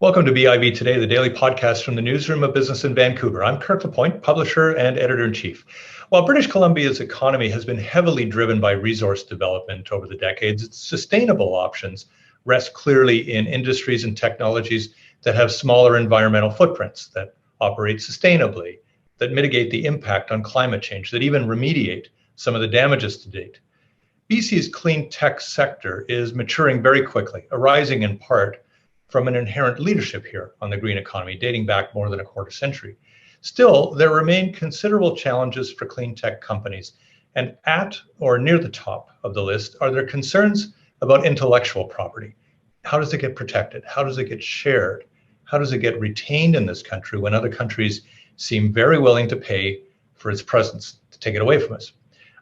Welcome to BIV Today, the daily podcast from the newsroom of business in Vancouver. I'm Kirk LaPointe, publisher and editor-in-chief. While British Columbia's economy has been heavily driven by resource development over the decades, its sustainable options rest clearly in industries and technologies that have smaller environmental footprints, that operate sustainably, that mitigate the impact on climate change, that even remediate some of the damages to date. BC's clean tech sector is maturing very quickly, arising in part from an inherent leadership here on the green economy, dating back more than a quarter century. Still, there remain considerable challenges for clean tech companies, and at or near the top of the list are their concerns about intellectual property. How does it get protected? How does it get shared? How does it get retained in this country when other countries seem very willing to pay for its presence, to take it away from us?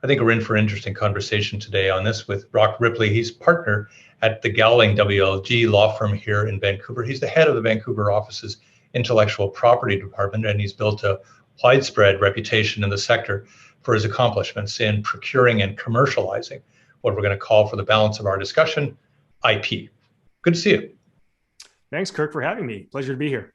I think we're in for an interesting conversation today on this with Roch Ripley. He's partner at the Gowling WLG law firm here in Vancouver. He's the head of the Vancouver office's intellectual property department, and he's built a widespread reputation in the sector for his accomplishments in procuring and commercializing what we're going to call, for the balance of our discussion, IP. Good to see you. Thanks, Kirk, for having me. Pleasure to be here.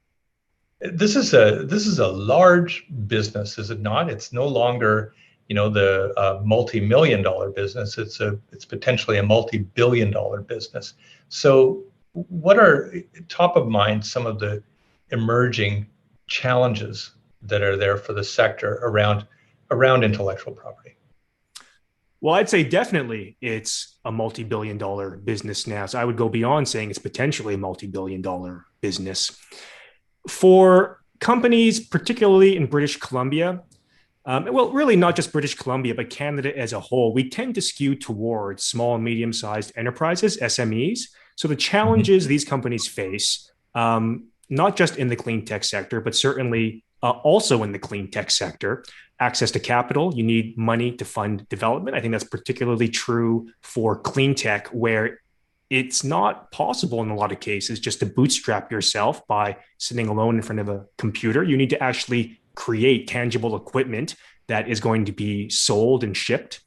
This is a large business, is it not? It's no longer the multi-million dollar business. It's potentially a multi-billion dollar business. So what are top of mind some of the emerging challenges that are there for the sector around intellectual property? Well, I'd say definitely it's a multi-billion dollar business now. So I would go beyond saying it's potentially a multi-billion dollar business. For companies, particularly in British Columbia, well, really not just British Columbia, but Canada as a whole, we tend to skew towards small and medium-sized enterprises, SMEs. So the challenges these companies face, not just in the clean tech sector, but certainly also in the clean tech sector, access to capital. You need money to fund development. I think that's particularly true for clean tech, where it's not possible in a lot of cases just to bootstrap yourself by sitting alone in front of a computer. You need to actually create tangible equipment that is going to be sold and shipped.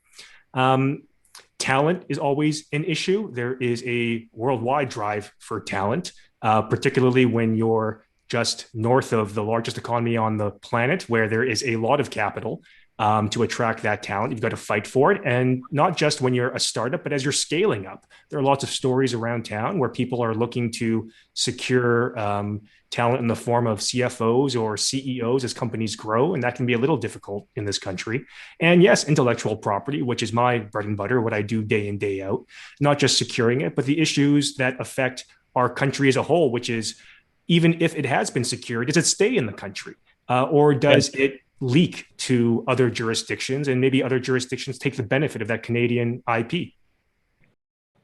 Talent is always an issue. There is a worldwide drive for talent, particularly when you're just north of the largest economy on the planet, where there is a lot of capital to attract that talent. You've got to fight for it. And not just when you're a startup, but as you're scaling up. There are lots of stories around town where people are looking to secure talent in the form of CFOs or CEOs as companies grow. And that can be a little difficult in this country. And yes, intellectual property, which is my bread and butter, what I do day in, day out, not just securing it, but the issues that affect our country as a whole, which is, even if it has been secured, does it stay in the country? Or does it leak to other jurisdictions, and maybe other jurisdictions take the benefit of that Canadian IP?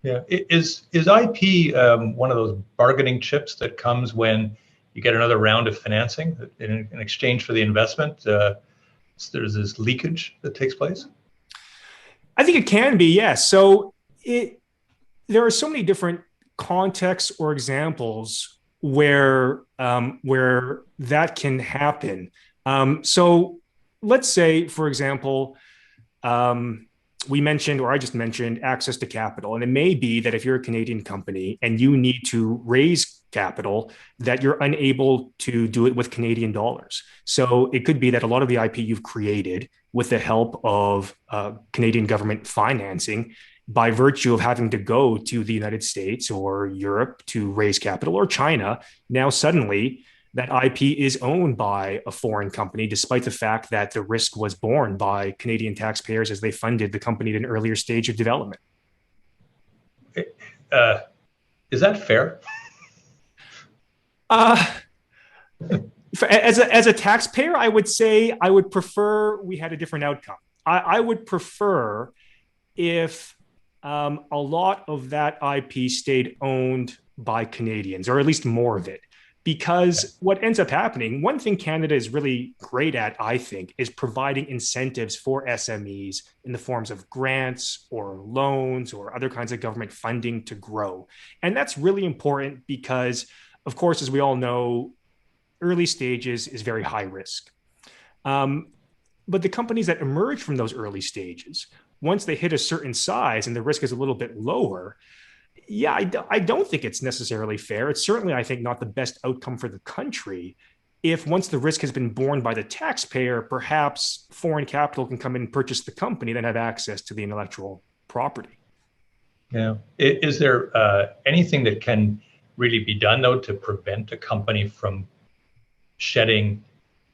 Yeah, is IP one of those bargaining chips that comes when you get another round of financing in exchange for the investment? There's this leakage that takes place. I think it can be, yes. So there are so many different contexts or examples where that can happen. So let's say, for example, we mentioned, or I just mentioned, access to capital. And it may be that if you're a Canadian company and you need to raise capital, that you're unable to do it with Canadian dollars. So it could be that a lot of the IP you've created with the help of Canadian government financing, by virtue of having to go to the United States or Europe to raise capital, or China, now suddenly that IP is owned by a foreign company, despite the fact that the risk was borne by Canadian taxpayers as they funded the company at an earlier stage of development. Is that fair? As a taxpayer, I would say I would prefer we had a different outcome. I would prefer if a lot of that IP stayed owned by Canadians, or at least more of it. Because what ends up happening, one thing Canada is really great at, I think, is providing incentives for SMEs in the forms of grants or loans or other kinds of government funding to grow. And that's really important because, of course, as we all know, early stages is very high risk. But the companies that emerge from those early stages, once they hit a certain size and the risk is a little bit lower, Yeah, I don't think it's necessarily fair. It's certainly, I think, not the best outcome for the country. If once the risk has been borne by the taxpayer, perhaps foreign capital can come in and purchase the company, then have access to the intellectual property. Yeah. Is there anything that can really be done, though, to prevent a company from shedding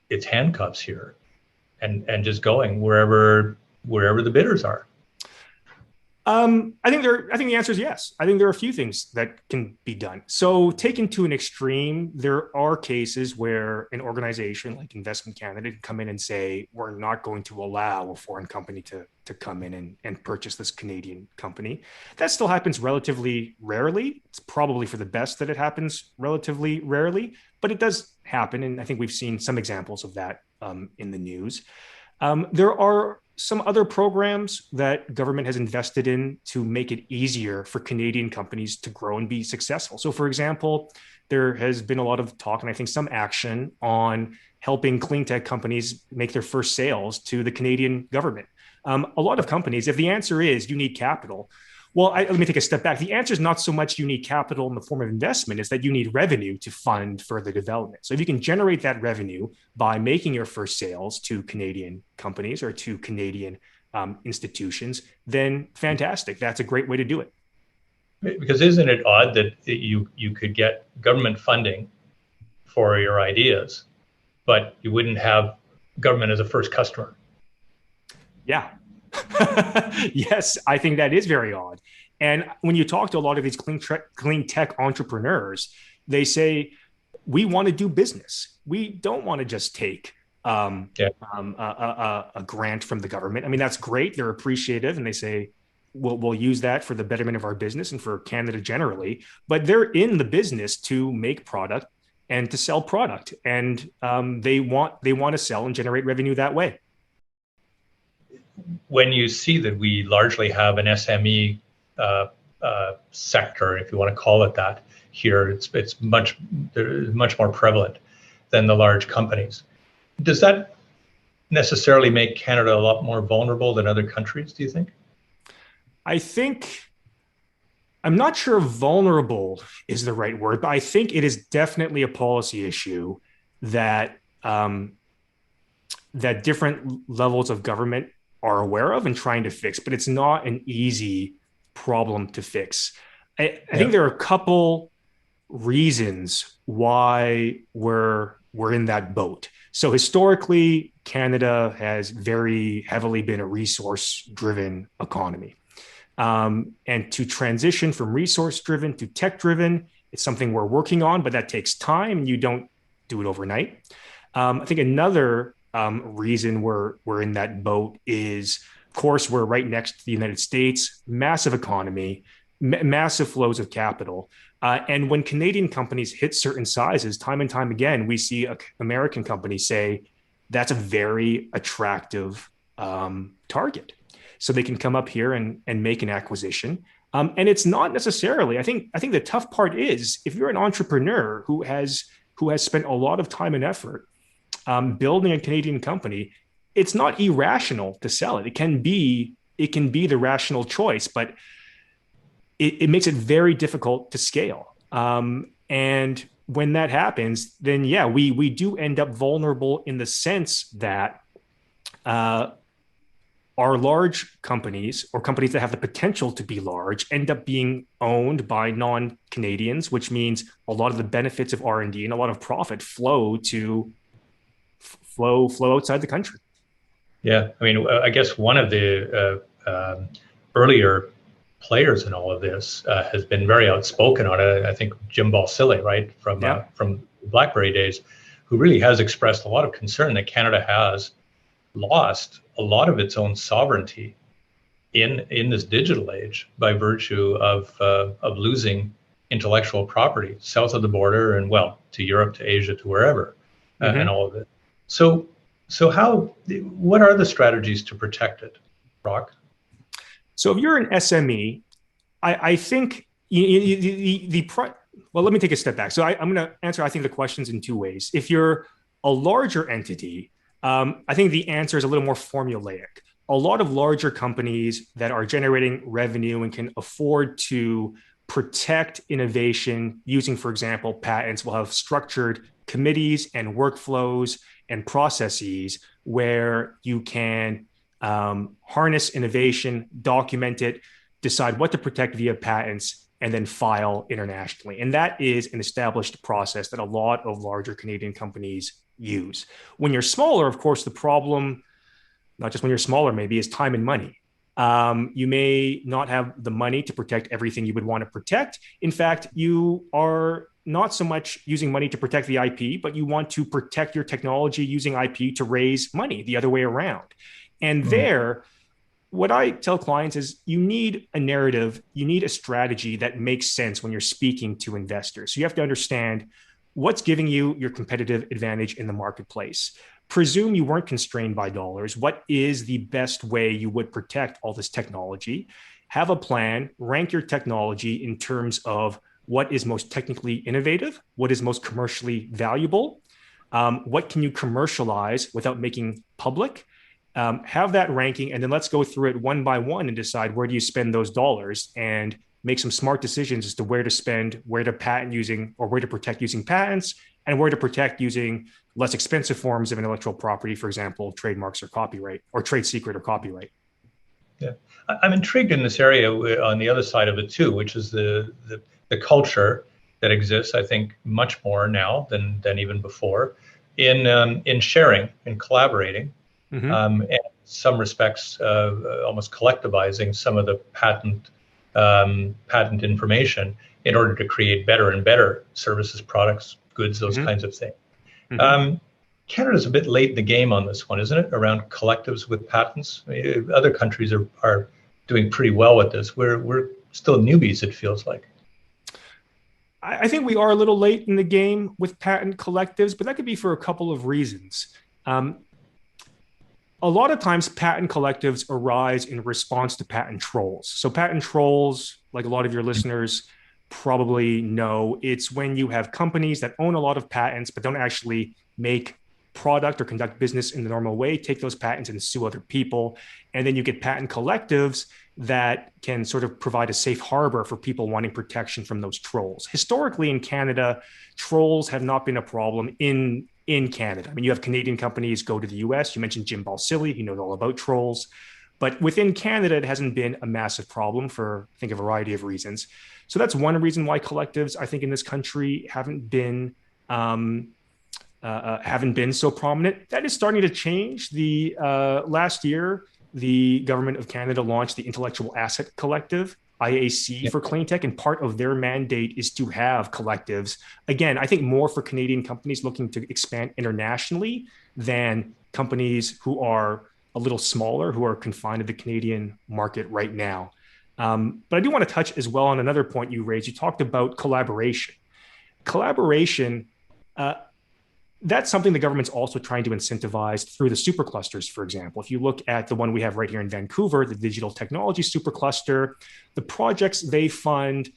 its handcuffs here and just going wherever the bidders are? I think the answer is yes. I think there are a few things that can be done. So, taken to an extreme, there are cases where an organization like Investment Canada can come in and say, we're not going to allow a foreign company to come in and purchase this Canadian company. That still happens relatively rarely. It's probably for the best that it happens relatively rarely, but it does happen. And I think we've seen some examples of that in the news. There are some other programs that government has invested in to make it easier for Canadian companies to grow and be successful. So, for example, there has been a lot of talk and I think some action on helping cleantech companies make their first sales to the Canadian government. A lot of companies, if the answer is you need capital, well, let me take a step back. The answer is not so much you need capital in the form of investment, it's that you need revenue to fund further development. So if you can generate that revenue by making your first sales to Canadian companies or to Canadian institutions, then fantastic. That's a great way to do it. Because isn't it odd that you could get government funding for your ideas, but you wouldn't have government as a first customer? Yeah. Yes, I think that is very odd. And when you talk to a lot of these clean tech entrepreneurs, they say, we want to do business. We don't want to just take Yeah. a grant from the government. I mean, that's great. They're appreciative and they say, we'll use that for the betterment of our business and for Canada generally. But they're in the business to make product and to sell product. And they want to sell and generate revenue that way. When you see that we largely have an SME sector, if you want to call it that, here, it's much more prevalent than the large companies. Does that necessarily make Canada a lot more vulnerable than other countries, do you think? I think I'm not sure vulnerable is the right word, but I think it is definitely a policy issue that that different levels of government are aware of and trying to fix, but it's not an easy problem to fix. I think there are a couple reasons why we're in that boat. So historically, Canada has very heavily been a resource-driven economy. And to transition from resource-driven to tech-driven, it's something we're working on, but that takes time and you don't do it overnight. I think another reason we're in that boat is, of course, we're right next to the United States, massive economy, massive flows of capital. And when Canadian companies hit certain sizes, time and time again, we see American companies say that's a very attractive target. So they can come up here and make an acquisition. And it's not necessarily, I think the tough part is if you're an entrepreneur who has spent a lot of time and effort building a Canadian company, it's not irrational to sell it. It can be the rational choice, but it makes it very difficult to scale. And when that happens, then yeah, we do end up vulnerable in the sense that our large companies or companies that have the potential to be large end up being owned by non-Canadians, which means a lot of the benefits of R&D and a lot of profit flow outside the country. Yeah, I mean, I guess one of the earlier players in all of this has been very outspoken on it. I think Jim Balsillie, right, from BlackBerry days, who really has expressed a lot of concern that Canada has lost a lot of its own sovereignty in this digital age by virtue of losing intellectual property south of the border and, well, to Europe, to Asia, to wherever, and all of it. So what are the strategies to protect it, Roch? So if you're an SME, I think well, let me take a step back. So I'm going to answer, I think, the questions in two ways. If you're a larger entity, I think the answer is a little more formulaic. A lot of larger companies that are generating revenue and can afford to protect innovation using, for example, patents will have structured committees and workflows and processes where you can harness innovation, document it, decide what to protect via patents, and then file internationally. And that is an established process that a lot of larger Canadian companies use. When you're smaller, of course, the problem, not just when you're smaller, maybe, is time and money. You may not have the money to protect everything you would want to protect. In fact, you are not so much using money to protect the IP, but you want to protect your technology using IP to raise money the other way around. And there, what I tell clients is you need a narrative, you need a strategy that makes sense when you're speaking to investors. So you have to understand what's giving you your competitive advantage in the marketplace. Presume you weren't constrained by dollars. What is the best way you would protect all this technology? Have a plan, rank your technology in terms of what is most technically innovative, what is most commercially valuable, what can you commercialize without making public. Have that ranking, and then let's go through it one by one and decide where do you spend those dollars and make some smart decisions as to where to spend, where to patent using, or where to protect using patents, and where to protect using less expensive forms of intellectual property, for example, trademarks or copyright, or trade secret or copyright. Yeah, I'm intrigued in this area on the other side of it too, which is the culture that exists, I think, much more now than even before in sharing and collaborating. And in some respects, almost collectivizing some of the patent information in order to create better and better services, products, goods, those kinds of things. Canada's a bit late in the game on this one, isn't it? Around collectives with patents. I mean, other countries are doing pretty well with this. We're still newbies, it feels like. I think we are a little late in the game with patent collectives, but that could be for a couple of reasons. A lot of times patent collectives arise in response to patent trolls. So patent trolls, like a lot of your listeners probably know, it's when you have companies that own a lot of patents but don't actually make product or conduct business in the normal way, take those patents and sue other people. And then you get patent collectives that can sort of provide a safe harbor for people wanting protection from those trolls. Historically in Canada, trolls have not been a problem in Canada. I mean, you have Canadian companies go to the US. You mentioned Jim Balsillie, he knows all about trolls. But within Canada, it hasn't been a massive problem for, I think, a variety of reasons. So that's one reason why collectives, I think, in this country haven't been so prominent. That is starting to change. The last year, the government of Canada launched the Intellectual Asset Collective, IAC, for cleantech, and part of their mandate is to have collectives. Again, I think more for Canadian companies looking to expand internationally than companies who are a little smaller, who are confined to the Canadian market right now. But I do want to touch as well on another point you raised. You talked about collaboration. Collaboration, that's something the government's also trying to incentivize through the superclusters, for example. If you look at the one we have right here in Vancouver, the Digital Technology Supercluster, the projects they fund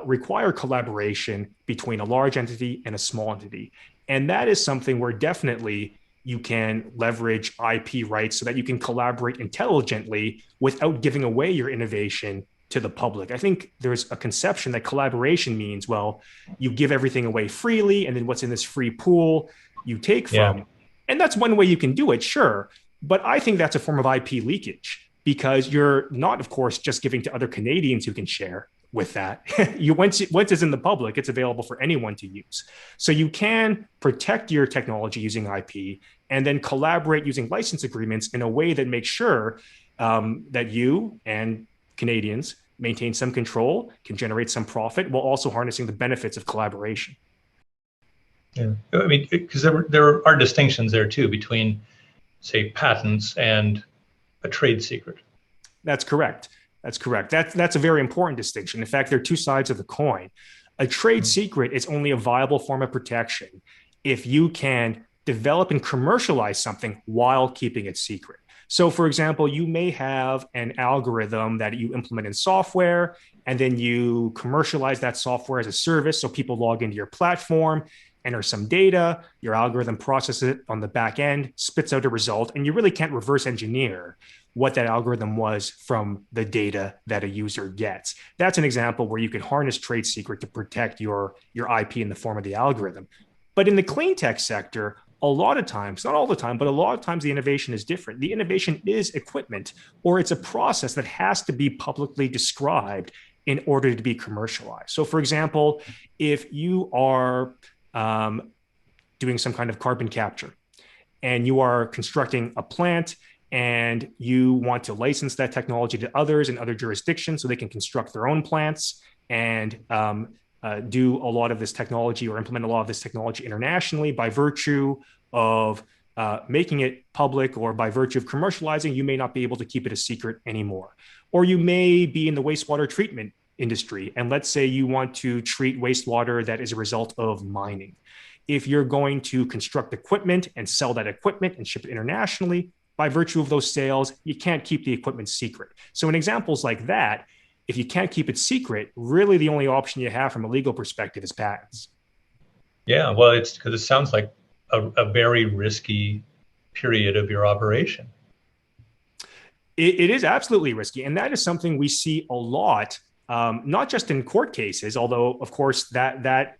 require collaboration between a large entity and a small entity. And that is something where definitely you can leverage IP rights so that you can collaborate intelligently without giving away your innovation to the public. I think there's a conception that collaboration means, well, you give everything away freely, and then what's in this free pool you take from. Yeah. And that's one way you can do it, sure. But I think that's a form of IP leakage because you're not, of course, just giving to other Canadians who can share with that. Once it's in the public, it's available for anyone to use. So you can protect your technology using IP and then collaborate using license agreements in a way that makes sure that you and Canadians maintain some control, can generate some profit, while also harnessing the benefits of collaboration. Yeah, I mean, because there are distinctions there too between, say, patents and a trade secret. That's correct. That's correct. That's a very important distinction. In fact, there are two sides of the coin. A trade secret is only a viable form of protection if you can develop and commercialize something while keeping it secret. So, for example, you may have an algorithm that you implement in software, and then you commercialize that software as a service. So people log into your platform. enter some data, your algorithm processes it on the back end, spits out a result, and you really can't reverse engineer what that algorithm was from the data that a user gets. That's an example where you can harness trade secret to protect your IP in the form of the algorithm. But in the clean tech sector, a lot of times, not all the time, but a lot of times the innovation is different. The innovation is equipment, or it's a process that has to be publicly described in order to be commercialized. So, for example, if you are doing some kind of carbon capture and you are constructing a plant and you want to license that technology to others in other jurisdictions so they can construct their own plants and do a lot of this technology or implement a lot of this technology internationally by virtue of making it public or by virtue of commercializing, you may not be able to keep it a secret anymore. Or you may be in the wastewater treatment industry. And let's say you want to treat wastewater that is a result of mining. If you're going to construct equipment and sell that equipment and ship it internationally, by virtue of those sales, you can't keep the equipment secret. So in examples like that, if you can't keep it secret, really the only option you have from a legal perspective is patents. Yeah, well, it's because it sounds like a very risky period of your operation. It is absolutely risky. And that is something we see a lot, not just in court cases, although, of course, that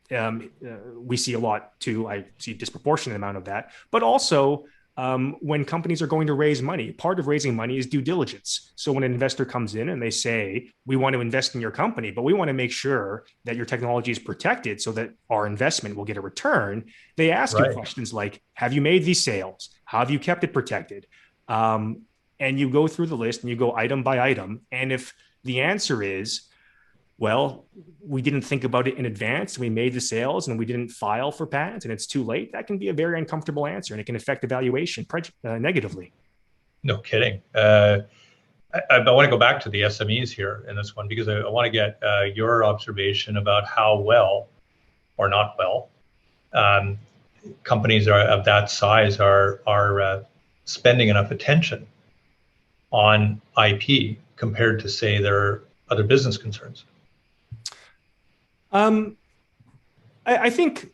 we see a lot too. I see a disproportionate amount of that, but also when companies are going to raise money, part of raising money is due diligence. So when an investor comes in and they say, we want to invest in your company, but we want to make sure that your technology is protected so that our investment will get a return, they ask you questions like, have you made these sales? How have you kept it protected? And you go through the list and you go item by item. And if the answer is, well, we didn't think about it in advance. We made the sales and we didn't file for patents and it's too late. That can be a very uncomfortable answer and it can affect evaluation negatively. No kidding. I want to go back to the SMEs here in this one because I want to get your observation about how well or not well companies of that size are spending enough attention on IP compared to, say, their other business concerns. I think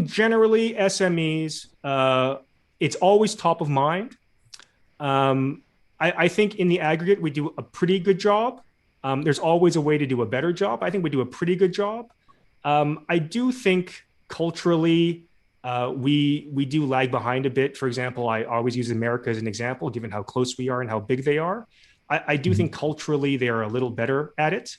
generally SMEs, it's always top of mind. I think in the aggregate, we do a pretty good job. There's always a way to do a better job. I think we do a pretty good job. I do think culturally, we do lag behind a bit. For example, I always use America as an example, given how close we are and how big they are. I do think culturally they are a little better at it.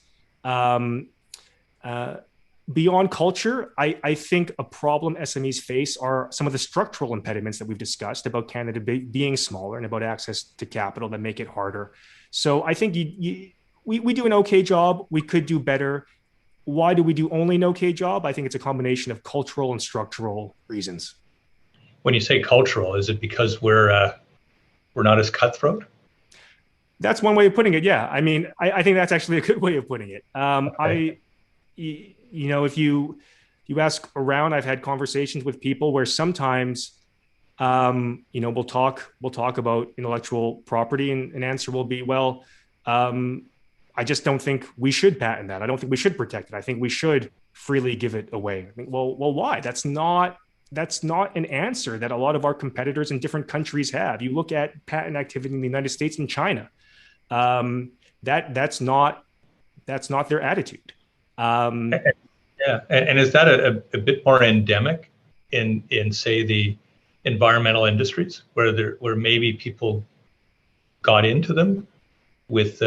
Beyond culture, I think a problem SMEs face are some of the structural impediments that we've discussed about Canada being smaller and about access to capital that make it harder. So I think we do an okay job. We could do better. Why do we do only an okay job? I think it's a combination of cultural and structural reasons. When you say cultural, is it because we're not as cutthroat? That's one way of putting it. Yeah. I mean, I think that's actually a good way of putting it. Okay. If you ask around, I've had conversations with people where sometimes, we'll talk about intellectual property and an answer will be, well, I just don't think we should patent that. I don't think we should protect it. I think we should freely give it away. I think, well, why? That's not an answer that a lot of our competitors in different countries have. You look at patent activity in the United States and China. That's not their attitude. Yeah, and is that a bit more endemic in say the environmental industries where maybe people got into them with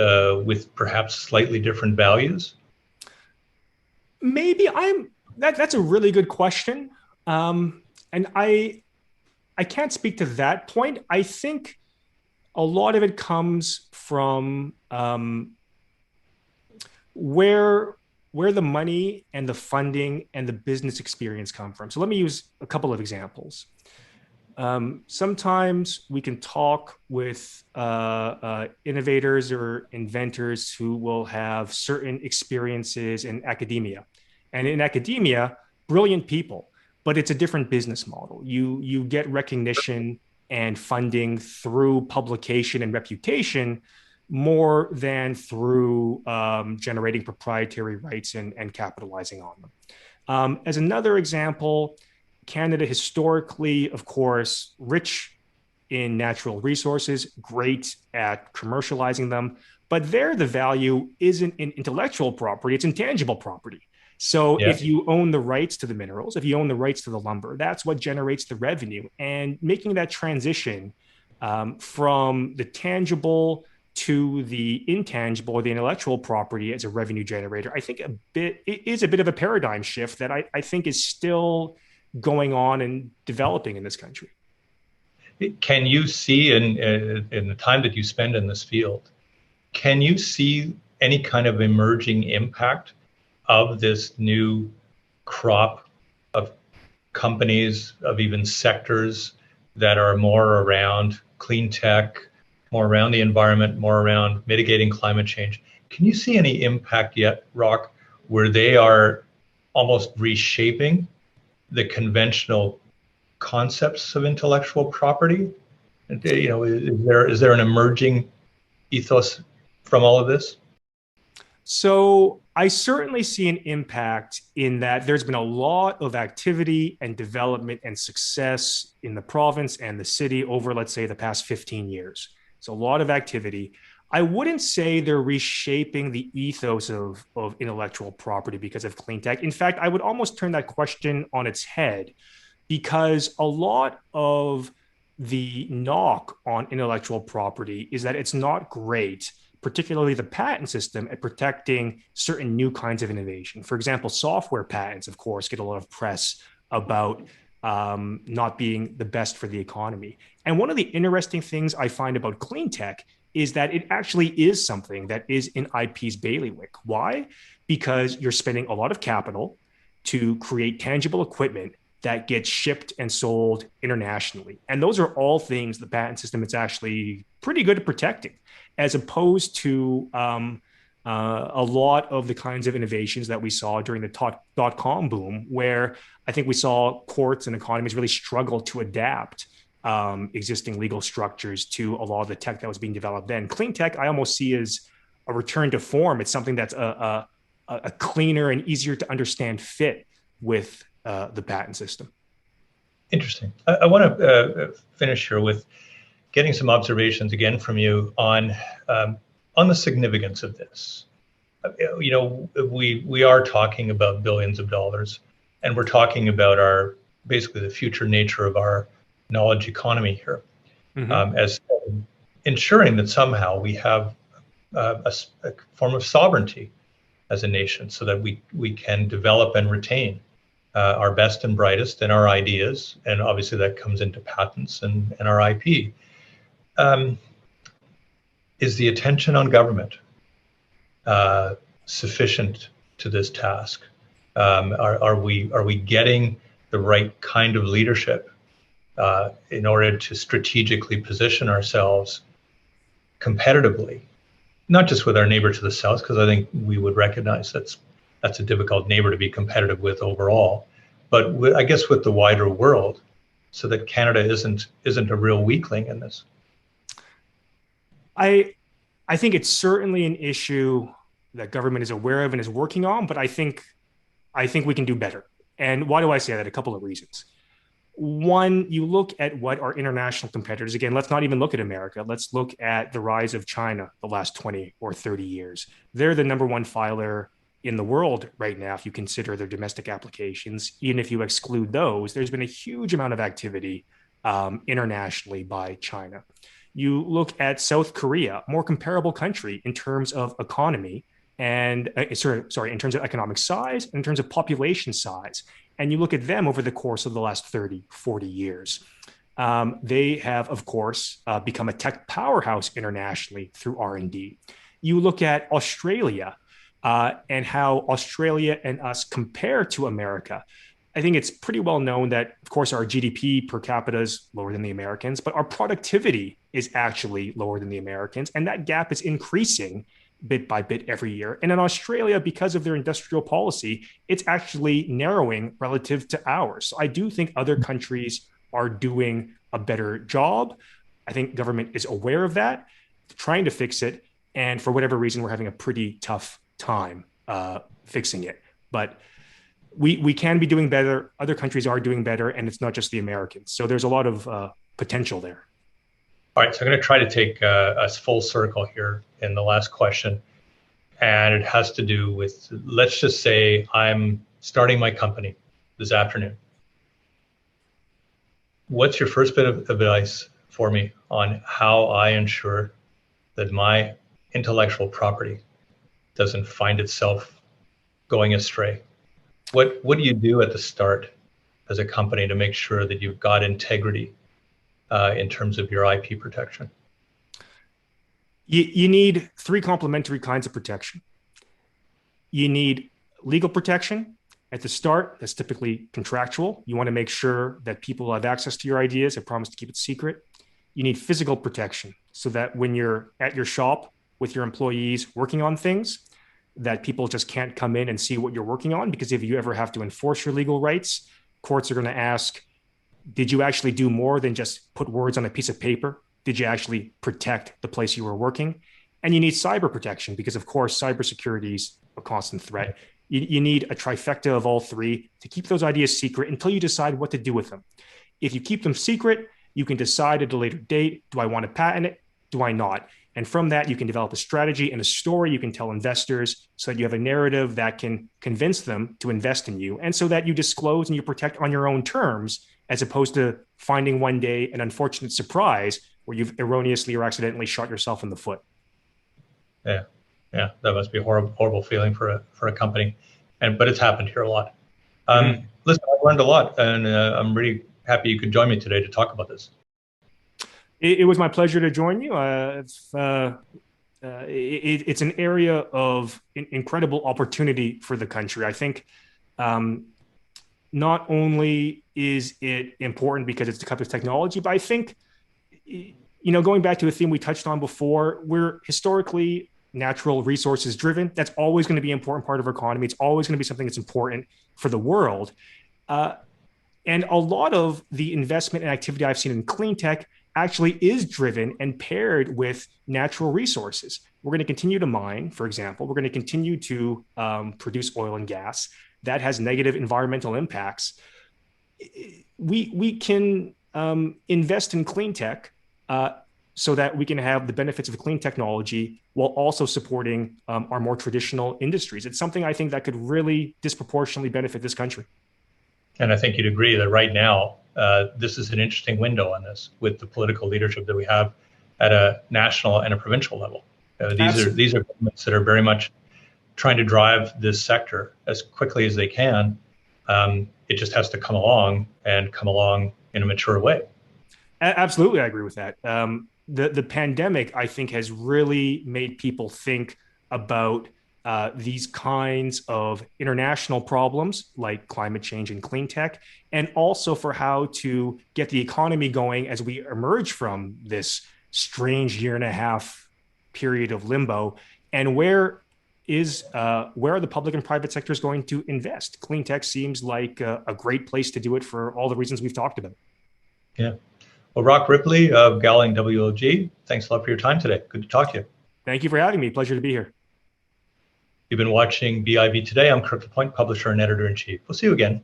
perhaps slightly different values? Maybe that's a really good question, and I can't speak to that point. I think a lot of it comes from where the money and the funding and the business experience come from. So let me use a couple of examples. Sometimes we can talk with innovators or inventors who will have certain experiences in academia. And in academia, brilliant people, but it's a different business model. You get recognition and funding through publication and reputation, more than through generating proprietary rights and capitalizing on them. As another example, Canada historically, of course, rich in natural resources, great at commercializing them, but there the value isn't in intellectual property, it's intangible property. So Yeah. if you own the rights to the minerals, if you own the rights to the lumber, that's what generates the revenue. And making that transition from the tangible to the intangible or the intellectual property as a revenue generator, I think it is a bit of a paradigm shift that I think is still going on and developing in this country. Can you see in the time that you spend in this field, can you see any kind of emerging impact of this new crop of companies, of even sectors that are more around clean tech, more around the environment, more around mitigating climate change? Can you see any impact yet, Roch, where they are almost reshaping the conventional concepts of intellectual property? You know, is there an emerging ethos from all of this? So I certainly see an impact in that there's been a lot of activity and development and success in the province and the city over, let's say, the past 15 years. So a lot of activity. I wouldn't say they're reshaping the ethos of intellectual property because of clean tech. In fact, I would almost turn that question on its head because a lot of the knock on intellectual property is that it's not great, particularly the patent system, at protecting certain new kinds of innovation. For example, software patents, of course, get a lot of press about not being the best for the economy. And one of the interesting things I find about clean tech is that it actually is something that is in IP's bailiwick. Why? Because you're spending a lot of capital to create tangible equipment that gets shipped and sold internationally. And those are all things the patent system is actually pretty good at protecting, as opposed to a lot of the kinds of innovations that we saw during the dot-com boom, where I think we saw courts and economies really struggle to adapt existing legal structures to a lot of the tech that was being developed then. Clean tech, I almost see as a return to form. It's something that's a cleaner and easier to understand fit with the patent system. Interesting. I want to finish here with getting some observations again from you on the significance of this. You know, we are talking about billions of dollars, and we're talking about basically the future nature of our knowledge economy here, as ensuring that somehow we have a form of sovereignty as a nation, so that we can develop and retain our best and brightest and our ideas, and obviously that comes into patents and our IP. Is the attention on government sufficient to this task? Are we getting the right kind of leadership in order to strategically position ourselves competitively, not just with our neighbor to the south, because I think we would recognize that's a difficult neighbor to be competitive with overall, but I guess with the wider world, so that Canada isn't a real weakling in this. I think it's certainly an issue that government is aware of and is working on, but I think we can do better. And why do I say that? A couple of reasons. One, you look at what our international competitors, again, let's not even look at America. Let's look at the rise of China the last 20 or 30 years. They're the number one filer in the world right now, if you consider their domestic applications. Even if you exclude those, there's been a huge amount of activity internationally by China. You look at South Korea, a more comparable country in terms of economy and in terms of economic size and in terms of population size. And you look at them over the course of the last 30, 40 years. They have, of course, become a tech powerhouse internationally through R&D. You look at Australia and how Australia and us compare to America. I think it's pretty well known that, of course, our GDP per capita is lower than the Americans, but our productivity is actually lower than the Americans. And that gap is increasing bit by bit every year. And in Australia, because of their industrial policy, it's actually narrowing relative to ours. So I do think other countries are doing a better job. I think government is aware of that, trying to fix it. and for whatever reason, we're having a pretty tough time fixing it. But we can be doing better. Other countries are doing better, and it's not just the Americans. So there's a lot of potential there. All right, so I'm going to try to take us full circle here in the last question. And it has to do with, let's just say I'm starting my company this afternoon. What's your first bit of advice for me on how I ensure that my intellectual property doesn't find itself going astray? What do you do at the start as a company to make sure that you've got integrity in terms of your IP protection? You need three complementary kinds of protection. You need legal protection at the start. That's typically contractual. You want to make sure that people have access to your ideas. I promise to keep it secret. You need physical protection so that when you're at your shop with your employees working on things, that people just can't come in and see what you're working on, because if you ever have to enforce your legal rights, courts are going to ask, did you actually do more than just put words on a piece of paper? Did you actually protect the place you were working? And you need cyber protection because, of course, cybersecurity is a constant threat. You need a trifecta of all three to keep those ideas secret until you decide what to do with them. If you keep them secret, you can decide at a later date, do I want to patent it? Do I not? And from that, you can develop a strategy and a story you can tell investors so that you have a narrative that can convince them to invest in you, and so that you disclose and you protect on your own terms, as opposed to finding one day an unfortunate surprise where you've erroneously or accidentally shot yourself in the foot. Yeah, that must be a horrible feeling for a company, but it's happened here a lot. Listen, I learned a lot, and I'm really happy you could join me today to talk about this. It was my pleasure to join you. It's an area of incredible opportunity for the country. I think not only is it important because it's the type of technology, but I think, going back to a theme we touched on before, we're historically natural resources driven. That's always going to be an important part of our economy. It's always going to be something that's important for the world. And a lot of the investment and activity I've seen in clean tech actually is driven and paired with natural resources. We're going to continue to mine, for example. We're going to continue to produce oil and gas. That has negative environmental impacts. We can invest in clean tech so that we can have the benefits of clean technology while also supporting our more traditional industries. It's something I think that could really disproportionately benefit this country. And I think you'd agree that right now, this is an interesting window on this with the political leadership that we have at a national and a provincial level. These are governments that are very much trying to drive this sector as quickly as they can. It just has to come along in a mature way. Absolutely, I agree with that. The pandemic, I think, has really made people think about these kinds of international problems like climate change and clean tech, and also for how to get the economy going as we emerge from this strange year and a half period of limbo. And where are the public and private sectors going to invest? Clean tech seems like a great place to do it for all the reasons we've talked about. Yeah. Well, Roch Ripley of Gowling WLG, thanks a lot for your time today. Good to talk to you. Thank you for having me. Pleasure to be here. You've been watching BIV Today. I'm Kirk LaPointe, publisher and editor-in-chief. We'll see you again